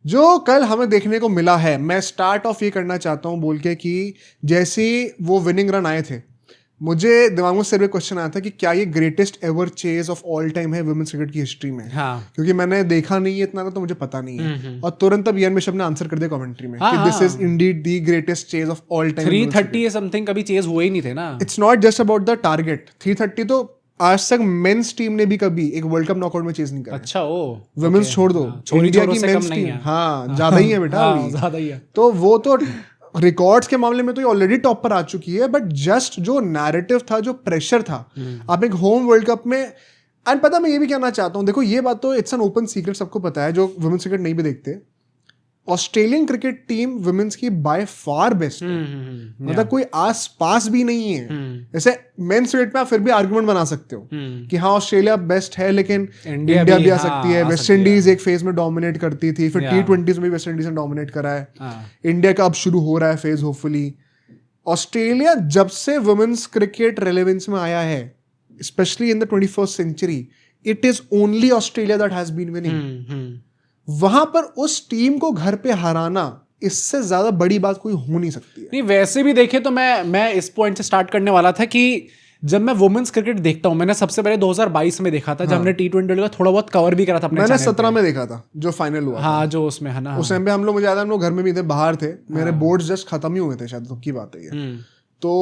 जो कल हमें देखने को मिला है, मैं स्टार्ट ऑफ ये करना चाहता हूँ बोल के कि जैसे वो विनिंग रन आए थे, मुझे दिमाग में सिर्फ एक क्वेश्चन आया था कि क्या ये greatest ever chase of all time है वुमेन्स क्रिकेट की हिस्ट्री में। हाँ। क्योंकि मैंने देखा नहीं है इतना, तो मुझे पता नहीं है। और तुरंत अब इयान बिशप ने आंसर कर दिया कमेंट्री में कि this is Indeed the greatest chase of all time. 330 something कभी चेज हुए ही नहीं थे ना। It's not just about the target. 330 तो आज तक मेंस टीम ने भी कभी एक वर्ल्ड कप नॉकआउट में चेज नहीं करा। अच्छा, ओ वुमेन्स छोड़ दो, इंडिया की मेंस टीम हाँ ज्यादा ही है बेटा, ज्यादा ही है। तो वो तो रिकॉर्ड्स के मामले में तो ये ऑलरेडी टॉप पर आ चुकी है, बट जस्ट जो नैरेटिव था, जो प्रेशर था, आप एक होम वर्ल्ड कप में। एंड पता मैं ये भी कहना चाहता हूँ, देखो ये बात तो इट्स एन ओपन सीक्रेट, सबको पता है जो वुमेन्स क्रिकेट नहीं भी देखते, ऑस्ट्रेलियन क्रिकेट टीम वुमेन्स की बाय फार बेस्ट है। मतलब कोई आस पास भी नहीं है। जैसे मेंस क्रिकेट में आप फिर भी आर्गुमेंट बना सकते हो कि हाँ ऑस्ट्रेलिया बेस्ट है, लेकिन इंडिया भी आ सकती है। वेस्ट इंडीज एक फेज में डोमिनेट करती थी, फिर T20s में वेस्ट इंडीज ने डोमिनेट करा है। इंडिया का अब शुरू हो रहा है फेज होपफुली। ऑस्ट्रेलिया जब से वुमेन्स क्रिकेट रेलेवेंस में आया है, specially in the 21st century, it is only Australia that has been winning. वहां पर उस टीम को घर पे हराना, इससे ज्यादा बड़ी बात कोई हो नहीं सकती है। नहीं, वैसे भी देखे तो मैं इस पॉइंट से स्टार्ट करने वाला था कि जब मैं वुमेन्स क्रिकेट देखता हूं, मैंने सबसे पहले 2022 में देखा था, जब हमने T20 का थोड़ा बहुत कवर भी करा था अपने मैंने चैनल 17 में देखा था जो फाइनल हुआ। हाँ, जो उसमें है ना, उस टाइम पे हम लोग, मुझे याद है हम लोग घर में भी थे, बाहर थे, मेरे बोर्ड्स जस्ट खत्म ही हुए थे शायद, तो की बात है ये। तो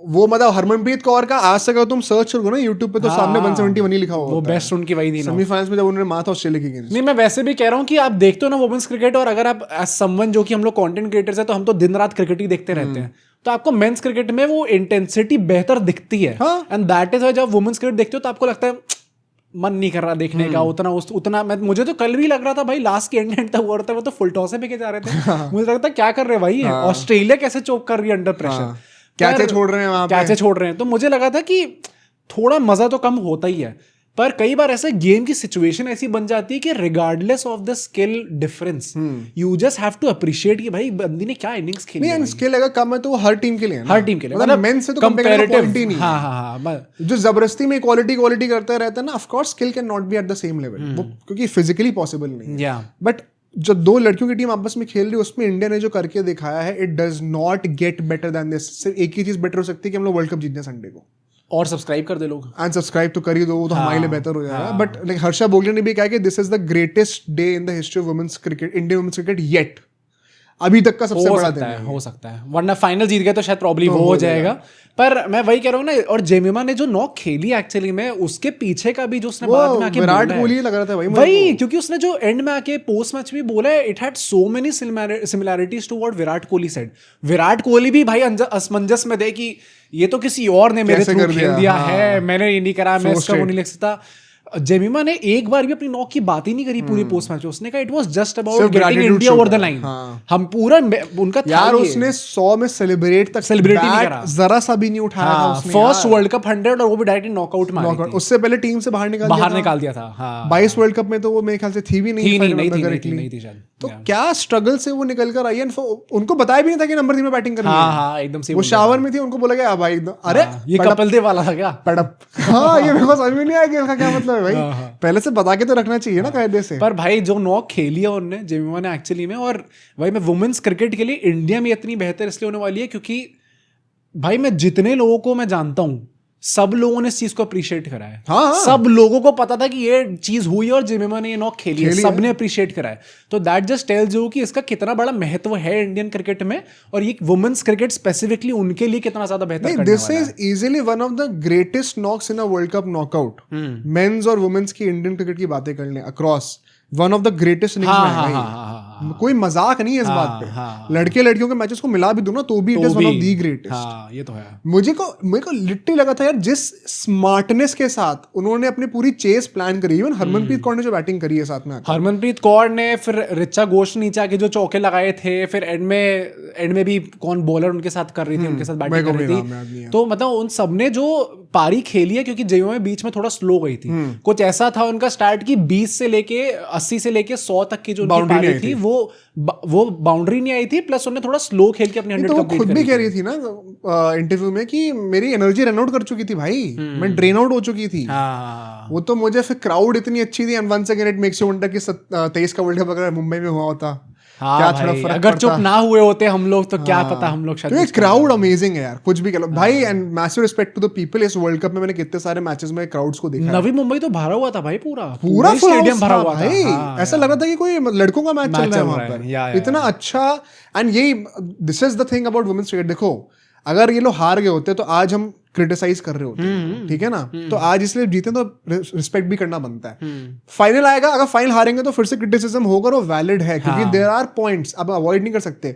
वो मतलब हरमनप्रीत कौर का आज से अगर तुम सर्च करो ना यूट्यूब पे, तो सामने 171 ही लिखा हुआ वो बेस्ट उनकी वही थी सेमीफाइनल्स में जब उन्होंने मारा था ऑस्ट्रेलिया के अगेंस्ट। नहीं, मैं वैसे भी कह रहा हूँ कि आप देखते हो ना वुमेन्स क्रिकेट, और अगर आप एज समवन जो कि हम लोग कंटेंट क्रिएटर्स है, तो हम तो दिन रात क्रिकेट ही देखते रहते हैं, तो आपको मेंस क्रिकेट में वो इंटेंसिटी बेहतर दिखती है। एंड दैट इज वाई जब वुमेन्स क्रिकेट देखते हो तो आपको लगता है मन नहीं कर रहा देखने का उतना। मुझे तो कल भी लग रहा था भाई, लास्ट के एंड तक हुआ था, वो तो फुल टॉस पे जा रहे थे। मुझे लगता है क्या कर रहे हैं भाई, ऑस्ट्रेलिया कैसे चोक कर रही है अंडर प्रेशर, कैसे छोड़ रहे हैं वहां पे, कैसे छोड़ रहे हैं। तो मुझे लगा था कि थोड़ा मजा तो कम होता ही है, पर कई बार ऐसे गेम की सिचुएशन ऐसी बन जाती है कि regardless of the skill difference, you just have to appreciate कि भाई बंदी ने क्या इनिंग्स खेली है। स्किल अगर कम है तो वो हर टीम के लिए है ना, हर टीम के लिए, मतलब मेंस से तो कंपैरेटिव नहीं। हाँ हाँ हाँ, जो जबरदस्ती में क्वालिटी करता रहता है ना, of course skill can not be at the same level, वो क्योंकि फिजिकली पॉसिबल नहीं है। बट जो दो लड़कियों की टीम आपस में खेल रही है, उसमें इंडिया ने जो करके दिखाया है, it does not get better than this. सिर्फ एक ही चीज बेटर हो सकती है कि हम लोग वर्ल्ड कप जीतने हैं संडे को, और सब्सक्राइब कर दे लोग, एंड सब्सक्राइब तो कर ही दो, वो तो हमारे लिए बेहतर हो जाएगा। बट लाइक हर्षा बोगले ने भी कहा कि this is the greatest day in the history of women's cricket, Indian women's cricket yet, अभी तक का सबसे बड़ा दिन है। हो सकता है, वरना फाइनल जीत गए तो शायद प्रॉब्लम वो हो जाएगा। पर मैं वही कह रहा हूँ ना, और जेमिमा ने जो नॉक खेली एक्चुअली में, उसके पीछे का भी जो उसने बाद में आके विराट कोहली लग रहा था वही, क्योंकि उसने जो एंड में आके पोस्ट मैच भी बोला है, it had so many similarities to what Virat Kohli said. Virat Kohli भी भाई असमंजस में थे कि ये तो किसी और ने मेरे थ्रू खेल दिया है, मैंने ये नहीं करा, मैं इसका वो नहीं लिख सकता। जेमिमा ने एक बार भी अपनी नॉक की बात ही नहीं करी पूरी पोस्ट मैच। उसने कहा it was just about getting India over the line. हम पूरा उनका यार उसने 100 में सेलिब्रेट नहीं करा, जरा सा भी नहीं उठाया था उसने। फर्स्ट वर्ल्ड कप 100 और वो भी डायरेक्ट नॉकआउट में, उससे पहले टीम से बाहर निकाल दिया था। 22 वर्ल्ड कप में तो वो मेरे ख्याल से थी भी नहीं थी। तो क्या स्ट्रगल से वो निकल कर आई, एंड उनको बताया भी नहीं था कि नंबर 3 में बैटिंग करनी है। एकदम से वो शावर में थी, उनको बोला गया भाई एकदम, अरे ये कपिल देव वाला था क्या पड़प। हाँ, ये मेरे को समझ में नहीं आया कि इसका क्या मतलब है भाई, पहले से बता के तो रखना चाहिए ना कायदे से। पर भाई जो नॉक खेली है उन्होंने, जेमिमा ने एक्चुअली में, और भाई मैं वुमेन्स क्रिकेट के लिए इंडिया में इतनी बेहतर इसलिए होने वाली है क्योंकि भाई मैं जितने लोगों को मैं जानता हूं, सब लोगों ने इस चीज को अप्रिशिएट करा है। हाँ। सब लोगों को पता था कि ये चीज हुई और जेमिमा ने ये नॉक खेली है, सबने अप्रिशिएट करा है। तो दैट जस्ट टेल्स यू कि इसका कितना बड़ा महत्व है इंडियन क्रिकेट में, और ये वुमेन्स क्रिकेट स्पेसिफिकली उनके लिए कितना ज्यादा बेहतर करने वाला है। This is easily one of the greatest knocks in a world cup knockout. Men's और वुमेन्स की इंडियन क्रिकेट की बातें कर लें across, one of the greatest innings में है। कोई मजाक नहीं है इस बात पे। लड़के लड़कियों के मैचेस को मिला भी दूं ना तो भी it is one of the greatest. ये तो है। मुझे को लिटरली लगा था यार, जिस स्मार्टनेस के साथ उन्होंने अपनी पूरी चेस प्लान करी, इवन हरमनप्रीत कौर ने जो बैटिंग करी है साथ में, हरमनप्रीत कौर ने, फिर रिचा घोष नीचे आके जो चौके लगाए थे, फिर एंड में भी कौन बॉलर उनके साथ कर रही थी, उनके साथ बैटिंग कर रही थी। तो मतलब उन सबने जो पारी खेली है क्योंकि जेईओ में बीच में थोड़ा स्लो गई थी। कुछ ऐसा था उनका स्टार्ट की 20 से लेके 80 से लेके 100 तक की जो उनकी पारी थी वो बाउंड्री नहीं आई थी, प्लस उन्होंने थोड़ा स्लो खेल के अपनी 100 तो कंप्लीट खुद भी कह रही थी ना इंटरव्यू में कि मेरी एनर्जी रन आउट कर चुकी थी भाई, मैं ड्रेन आउट हो चुकी थी। वो तो मुझे फिर क्राउड इतनी अच्छी थी and once again it makes you wonder कि 23 का वर्ल्ड कप अगर मुंबई में हुआ होता क्या थोड़ा फर्क अगर चुप ना हुए होते हम लोग तो क्या पता हम लोग शायद। तो ये क्राउड अमेजिंग है यार, कुछ भी कह लो भाई। And massive respect to the people. इस वर्ल्ड कप में मैंने कितने सारे मैचेस में क्राउड्स को देखा। नवी मुंबई तो भरा हुआ था भाई, पूरा स्टेडियम भरा हुआ था। ऐसा लग रहा था कि कोई लड़कों का मैच चल रहा है वहां पर, इतना अच्छा। एंड यही this is the thing about women's cricket. देखो अगर ये लोग हार गए होते तो आज हम क्रिटिसाइज कर रहे होते, ठीक है ना, तो आज इसलिए जीते तो रिस्पेक्ट भी करना बनता है। फाइनल आएगा, अगर फाइनल हारेंगे तो फिर से क्रिटिसिज्म होगा, वो वैलिड है क्योंकि देयर आर पॉइंट्स अब अवॉइड नहीं कर सकते।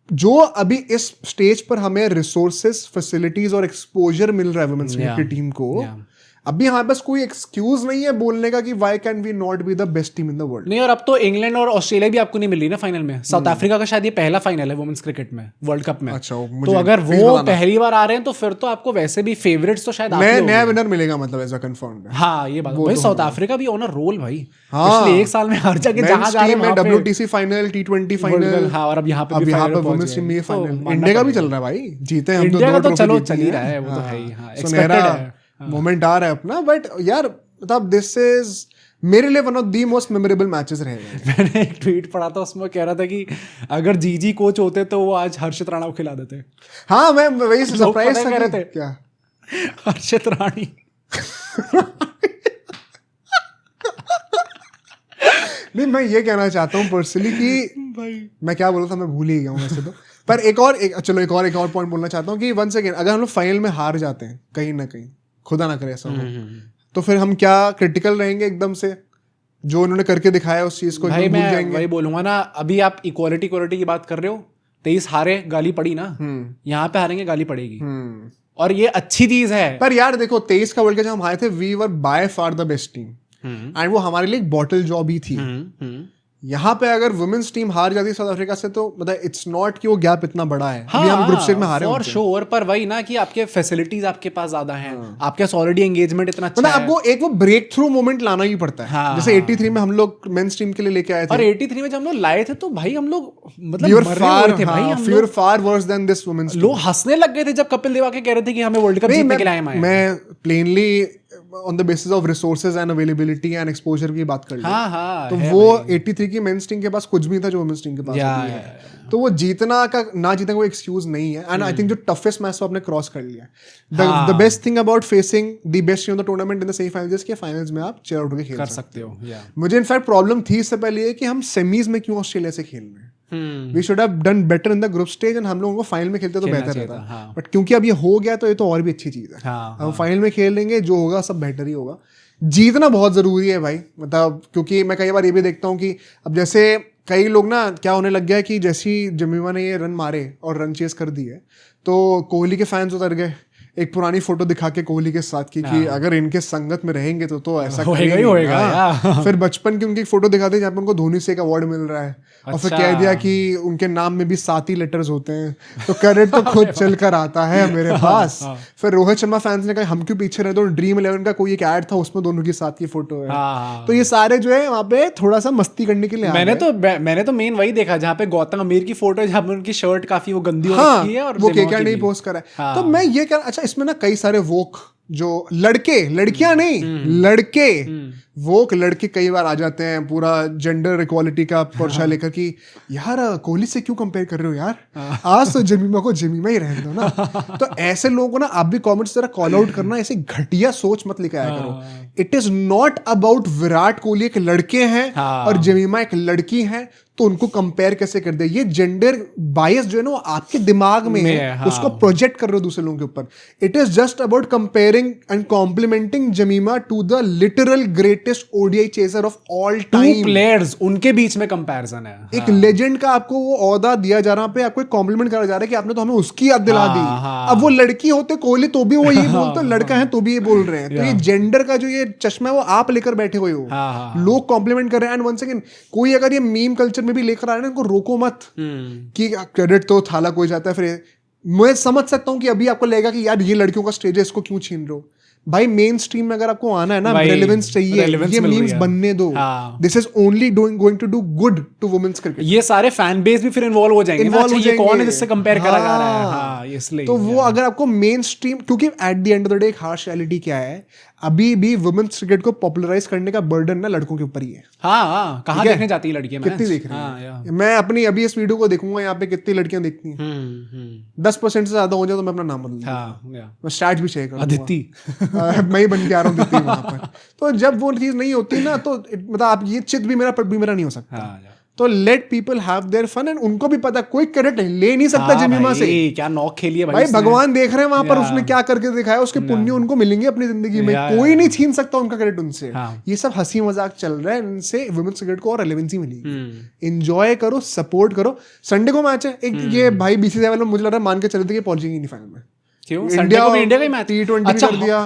जो अभी इस स्टेज पर हमें रिसोर्सेस, फैसिलिटीज और एक्सपोजर मिल रहा है वुमेन्स क्रिकेट टीम को, अभी हमारे पास कोई एक्सक्यूज नहीं है बोलने का कि why can we not be the best team in the world. नहीं, और अब तो इंग्लैंड और ऑस्ट्रेलिया भी आपको नहीं मिल रही ना फाइनल में। साउथ अफ्रीका का शायद ये पहला फाइनल है वुमेन्स क्रिकेट में वर्ल्ड कप में। अच्छा, तो अगर वो पहली बार आ रहे हैं तो फिर तो आपको वैसे भी फेवरेट्स तो शायद नया विनर मिलेगा, मतलब ऐसा कंफर्म है। हाँ ये बात भाई, साउथ अफ्रीका भी ऑन अ रोल भाई, पिछले एक साल में हर जगह जहां जा रहे हैं, WTC फाइनल, T20 फाइनल, हाँ, और अब यहाँ पे वुमेन्स टीम में फाइनल। इंडिया का भी चल रहा है भाई, जीते हम इंडिया का तो चलो चल ही रहा है, वो तो है ही, हाँ एक्सपेक्टेड है, मोमेंट आ रहा है अपना। बट यार मतलब दिस इज मेरे लिए one of the most memorable matches रहे। मैंने एक ट्वीट पढ़ा था, उसमें कह रहा था कि अगर जीजी कोच होते तो वो आज हर्षित राणा को खिला देते। हाँ, मैं वही सरप्राइज कह रहे थे क्या हर्षित राणी। नहीं, मैं ये कहना चाहता हूँ पर्सनली कि भाई मैं क्या बोला था मैं भूल ही गया हूँ वैसे तो। पर एक और पॉइंट बोलना चाहता हूँ कि वंस अगेन अगर हम लोग फाइनल में हार जाते हैं कहीं ना कहीं, खुदा ना करे ऐसा हो, तो फिर हम क्या क्रिटिकल रहेंगे एकदम से? जो उन्होंने करके दिखाया उस चीज को भाई, मैं वही बोलूंगा ना, अभी आप इक्वालिटी की बात कर रहे हो, 23 हारे गाली पड़ी ना, यहाँ पे हारेंगे गाली पड़ेगी, और ये अच्छी चीज है। पर यार देखो 23 का वर्ल्ड कप जब हम आए थे, we were by far the best team and वो हमारे लिए एक बॉटल जॉब ही थी। यहाँ पे अगर वुमेन्स टीम हार जाती है साउथ अफ्रीका से तो मतलब इट्स नॉट कि वो गैप इतना बड़ा है। हाँ, अभी हम ग्रुप स्टेज में हारे और श्योर, पर वही ना कि आपके फैसिलिटीज आपके पास ज्यादा हैं, आपके पास ऑलरेडी एंगेजमेंट इतना अच्छा है, आपको एक वो ब्रेक थ्रू मोमेंट लाना ही पड़ता है। हाँ, जैसे 83 में हम लोग मेंस टीम के लिए लेके आए थे, और 83 में जब हम लोग लाए थे तो भाई हम लोग मतलब far worse than this women's. लोग हंसने लग गए थे जब कपिल देव आके कह रहे थे कि हमें वर्ल्ड कप जीतने के लिए आए हैं। मैं plainly on the basis of resources and availability and exposure की बात कर रही हूं। हाँ, तो वो 83 की मेंस टीम के पास कुछ भी था जो वुमेन्स टीम के पास है। तो वो जीतना का ना जीतने का कोई एक्सक्यूज नहीं है। एंड आई थिंक जो टफेस्ट मैच आपने क्रॉस कर लिया। The best thing about facing the best team of the tournament in the semifinals के फाइनल्स में आप चेयर आउट होकर खेल सकते हो। मुझे इनफैक्ट प्रॉब्लम थी इससे पहले ये कि हम सेमीज में क्यों ऑस्ट्रेलिया से खेल रहे हैं। We should have done better in the group stage and हम लोगों को फाइनल में खेलते तो बेहतर रहता। बट क्योंकि अब ये हो गया तो ये तो और भी अच्छी चीज है। हम फाइनल में खेल लेंगे, जो होगा सब बेटर ही होगा। जीतना बहुत जरूरी है भाई, मतलब क्योंकि मैं कई बार ये भी देखता हूँ कि अब जैसे कई लोग ना क्या होने लग गया है कि जैसी जमीमा ने ये रन मारे और रन चेस कर दिए तो कोहली के फैंस उतर गए। एक पुरानी फोटो दिखा के कोहली के साथ की कि अगर इनके संगत में रहेंगे तो ऐसा होगा। फिर बचपन की उनकी फोटो दिखाते जहाँ पे उनको धोनी से एक अवार्ड मिल रहा है। और फिर कह दिया कि उनके नाम में भी 7 ही लेटर्स होते हैं, तो क्रेडिट तो खुद चल कर आता है मेरे पास। फिर रोहित शर्मा फैंस ने कहा हम क्यों पीछे रहे, तो ड्रीम 11 का कोई एक ऐड था उसमें दोनों की साथ की फोटो है। तो ये सारे जो है वहाँ पे थोड़ा सा मस्ती करने के लिए मैंने तो मेन वही देखा जहाँ पे गौतम गंभीर की फोटो है, जहाँ पे उनकी शर्ट काफी वो गंदी हो रखी है और वो केकेआर नहीं पोस्ट करा है। तो मैं ये कह अच्छा इसमें ना कई सारे वोक जो लड़कियां नहीं लड़के वोक लड़के कई बार आ जाते हैं पूरा जेंडर इक्वालिटी का पर्चा लेकर कि यार कोहली से क्यों कंपेयर कर रहे हो यार, आज तो जमीमा को जमीमा ही रहने दो ना। तो ऐसे लोगों को ना आप भी कमेंट्स जरा कॉल आउट करना, ऐसे घटिया सोच मत लेकर आया करो। It is not about Virat Kohli एक लड़के हैं और जमीमा एक लड़की है तो उनको कंपेयर कैसे कर दे। ये जेंडर बायस जो है ना वो आपके दिमाग में है, उसको प्रोजेक्ट कर रहे हो दूसरे लोगों के ऊपर। It is just about comparing and complimenting Jemimah to the literal greatest ODI chaser of all time. Players उनके बीच में कंपैरिजन है। एक लेजेंड का आपको वो ओहदा दिया जा रहा है, आपको एक कॉम्प्लीमेंट करा जा रहा है कि आपने तो हमें उसकी याद दिला दी। अब वो लड़की होते कोहली तो भी वो ये बोलते, लड़का है तो भी ये बोल रहे हैं। तो ये जेंडर का जो ये चश्मा है वो आप लेकर बैठे हुए हो, लोग कॉम्प्लीमेंट कर रहे हैं। एंड वन सेकंड कोई अगर ये मीम कल्चर में भी लेकर आ रहे हैं, इनको रोको मत कि क्रेडिट तो थाला कोई जाता है। फिर मैं समझ सकता हूँ कि अभी आपको लगेगा कि यार ये लड़कियों का स्टेज है, इसको क्यों छीन रहे हो। भाई मेन स्ट्रीम में अगर आपको आना है ना, भाई, रेलेवेंस चाहिए, relevance ये मिल रही मीम्स है। बनने दो। हाँ। This is only going to do good to women's cricket. ये सारे फैन बेस भी फिर इन्वॉल्व हो जाएंगे ना, इन्वॉल्व अच्छा हो ये कौन है जाएंगे। जिससे कंपेयर करा जा रहा है। हाँ। हाँ, इसलिए तो वो अगर आपको मेन स्ट्रीम, क्योंकि at the end of the day एक हार्श रियलिटी क्या है, अभी भी वुमेन्स क्रिकेट को पॉपुलराइज करने का बर्डन ना लड़कों के ऊपर ही है। हाँ, कहाँ ठीक है? देखने जाती है लड़कियां? कितनी देख रही हाँ, हैं? मैं अपनी अभी इस वीडियो को देखूंगा, यहाँ पे कितनी लड़कियां देखती हैं। 10% से ज्यादा हो जाए तो मैं अपना नाम बदल दूंगा। हाँ, मैं स्टार्ट भी शेयर कर अदिति। मैं ही बन के आ रहा हूँ अदिति वहां पर। तो जब वो चीज नहीं होती ना, तो मतलब आप ये चित भी मेरा, पट भी मेरा नहीं हो सकता। हाँ, तो let people have their fun, and उनको भी पता कोई क्रेडिट ले नहीं सकता जिमीमा से। क्या नॉक खेली है भाई इसने। भगवान देख रहे हैं वहां पर या। उसने क्या करके दिखाया, उसके पुण्य उनको मिलेंगे अपनी जिंदगी में। या, कोई नहीं छीन सकता उनका क्रेडिट उनसे। हाँ। ये सब हंसी मजाक चल रहा है, इनसे वुमेन्स क्रिकेट को और रेलेवेंसी मिलेगी। एंजॉय करो, सपोर्ट करो। संडे को मैच है एक, ये भाई बीसीसीआई वालों मुझे लग रहा है मान के चले थे कि पहुंचेंगे नहीं फाइनल में। क्यों? संडे को भी इंडिया का ही मैच। T20 कर दिया।